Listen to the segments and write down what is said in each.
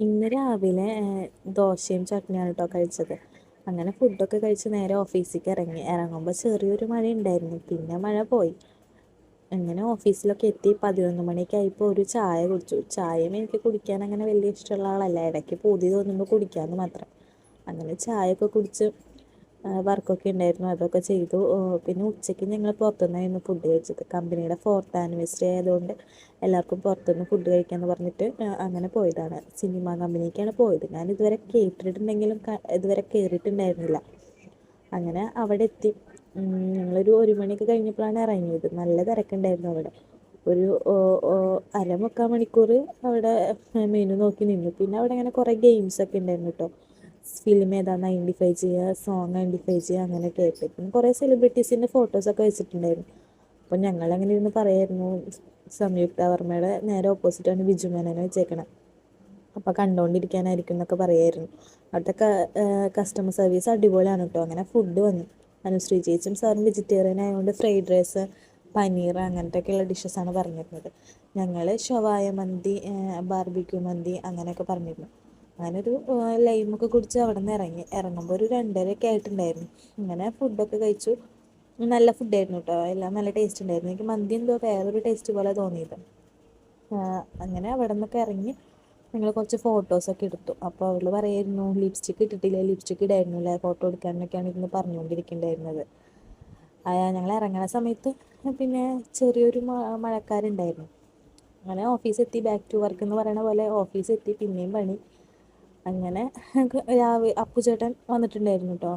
ഇന്ന് രാവിലെ ദോശയും ചട്നിയാണ് കേട്ടോ കഴിച്ചത്. അങ്ങനെ ഫുഡൊക്കെ കഴിച്ച് നേരെ ഓഫീസിലേക്ക് ഇറങ്ങുമ്പോൾ ചെറിയൊരു മഴ ഉണ്ടായിരുന്നു, പിന്നെ മഴ പോയി. അങ്ങനെ ഓഫീസിലൊക്കെ എത്തി 11 മണിയൊക്കെ ആയപ്പോൾ ഒരു ചായ കുടിച്ചു. ചായയും എനിക്ക് കുടിക്കാൻ അങ്ങനെ വലിയ ഇഷ്ടമുള്ള ആളല്ല, ഇടയ്ക്ക് പൂതി തോന്നുമ്പോൾ കുടിക്കാമെന്ന് മാത്രം. അങ്ങനെ ചായയൊക്കെ കുടിച്ച് വർക്കൊക്കെ ഉണ്ടായിരുന്നു, അതൊക്കെ ചെയ്തു. പിന്നെ ഉച്ചയ്ക്ക് ഞങ്ങൾ പുറത്തുനിന്നായിരുന്നു ഫുഡ് കഴിച്ചത്. കമ്പനിയുടെ 4th ആനിവേഴ്സറി ആയതുകൊണ്ട് എല്ലാവർക്കും പുറത്തുനിന്ന് ഫുഡ് കഴിക്കാമെന്ന് പറഞ്ഞിട്ട് അങ്ങനെ പോയതാണ്. സിനിമ കമ്പനിക്കാണ് പോയത്. ഞാൻ ഇതുവരെ കേട്ടിട്ടുണ്ടെങ്കിലും ഇതുവരെ കയറിയിട്ടുണ്ടായിരുന്നില്ല. അങ്ങനെ അവിടെ എത്തി. ഞങ്ങളൊരു 1 മണിയൊക്കെ കഴിഞ്ഞപ്പോഴാണ് ഇറങ്ങിയത്. നല്ല തിരക്കുണ്ടായിരുന്നു അവിടെ. ഒരു അരമുക്കാൽ മണിക്കൂർ അവിടെ മെനു നോക്കി നിന്നു. പിന്നെ അവിടെ ഇങ്ങനെ കുറേ ഗെയിംസൊക്കെ ഉണ്ടായിരുന്നു കേട്ടോ. ഫിലിം ഏതാണെന്ന് ഐഡൻറ്റിഫൈ ചെയ്യുക, സോങ് ഐഡൻറ്റിഫൈ ചെയ്യുക, അങ്ങനെയൊക്കെ ആയിട്ട്. പിന്നെ കുറേ സെലിബ്രിറ്റീസിൻ്റെ ഫോട്ടോസൊക്കെ വെച്ചിട്ടുണ്ടായിരുന്നു. അപ്പോൾ ഞങ്ങളങ്ങനെ ഇരുന്ന് പറയായിരുന്നു. സംയുക്ത വർമ്മയുടെ നേരെ ഓപ്പോസിറ്റാണ് ബിജു മേനോനെ വെച്ചേക്കണം. അപ്പോൾ കണ്ടുകൊണ്ടിരിക്കാനായിരിക്കും എന്നൊക്കെ പറയായിരുന്നു. അവിടുത്തെ കസ്റ്റമർ സർവീസ് അടിപൊളിയാണ് കേട്ടോ. അങ്ങനെ ഫുഡ് വന്നു. അനുശ്രീ ചേച്ചിയും സാറും വെജിറ്റേറിയൻ ആയതുകൊണ്ട് ഫ്രൈഡ് റൈസ്, പനീർ അങ്ങനത്തെയൊക്കെയുള്ള ഡിഷസാണ് പറഞ്ഞിരുന്നത്. ഞങ്ങൾ ഷവായ മന്തി, ബാർബിക്യൂ മന്തി അങ്ങനെയൊക്കെ പറഞ്ഞിരുന്നു. അങ്ങനൊരു ലൈമൊക്കെ കുടിച്ച് അവിടെ നിന്ന് ഇറങ്ങുമ്പോൾ ഒരു 2:30 ആയിട്ടുണ്ടായിരുന്നു. അങ്ങനെ ഫുഡൊക്കെ കഴിച്ചു. നല്ല ഫുഡായിരുന്നു കേട്ടോ, എല്ലാം നല്ല ടേസ്റ്റ് ഉണ്ടായിരുന്നു. എനിക്ക് മന്തി എന്തോ വേറൊരു ടേസ്റ്റ് പോലെ തോന്നിയത്. അങ്ങനെ അവിടെ നിന്നൊക്കെ ഇറങ്ങി ഞങ്ങൾ കുറച്ച് ഫോട്ടോസൊക്കെ എടുത്തു. അപ്പോൾ അവൾ പറയായിരുന്നു, ലിപ്സ്റ്റിക്ക് ഇട്ടിട്ടില്ല, ലിപ്സ്റ്റിക്ക് ഇടായിരുന്നില്ല ഫോട്ടോ എടുക്കാനൊക്കെയാണ് ഇരുന്ന് പറഞ്ഞുകൊണ്ടിരിക്കുന്നുണ്ടായിരുന്നത്. ഞങ്ങൾ ഇറങ്ങുന്ന സമയത്ത് പിന്നെ ചെറിയൊരു മഴക്കാരുണ്ടായിരുന്നു. അങ്ങനെ ഓഫീസെത്തി, ബാക്ക് ടു വർക്ക് എന്ന് പറയുന്ന പോലെ ഓഫീസെത്തി, പിന്നെയും പണി. അങ്ങനെ രാവിലെ അപ്പുചേട്ടൻ വന്നിട്ടുണ്ടായിരുന്നു കേട്ടോ.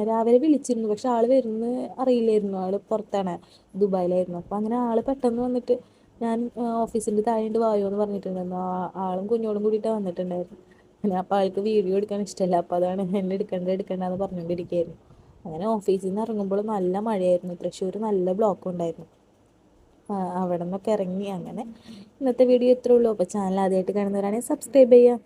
രാവിലെ വിളിച്ചിരുന്നു, പക്ഷെ ആൾ വരുന്ന അറിയില്ലായിരുന്നു. ആൾ പുറത്താണ്, ദുബായിലായിരുന്നു. അപ്പോൾ അങ്ങനെ ആൾ പെട്ടെന്ന് വന്നിട്ട് ഞാൻ ഓഫീസിൻ്റെ താഴെയുണ്ട് വായോ എന്ന് പറഞ്ഞിട്ടുണ്ടായിരുന്നു. ആളും കുഞ്ഞോടും കൂടിയിട്ടാണ് വന്നിട്ടുണ്ടായിരുന്നു. അങ്ങനെ അപ്പോൾ ആൾക്ക് വീഡിയോ എടുക്കാൻ ഇഷ്ടമല്ല, അപ്പോൾ അതാണ് എന്നെ എടുക്കണ്ടെന്ന് പറഞ്ഞുകൊണ്ടിരിക്കുകയായിരുന്നു. അങ്ങനെ ഓഫീസിൽ നിന്ന് ഇറങ്ങുമ്പോൾ നല്ല മഴയായിരുന്നു. തൃശ്ശൂർ നല്ല ബ്ലോക്കും ഉണ്ടായിരുന്നു. അവിടെ നിന്നൊക്കെ ഇറങ്ങി. അങ്ങനെ ഇന്നത്തെ വീഡിയോ ഇത്രേ ഉള്ളൂ. അപ്പോൾ ചാനൽ ആദ്യമായിട്ട് കാണുന്നവരാണെങ്കിൽ സബ്സ്ക്രൈബ് ചെയ്യുക.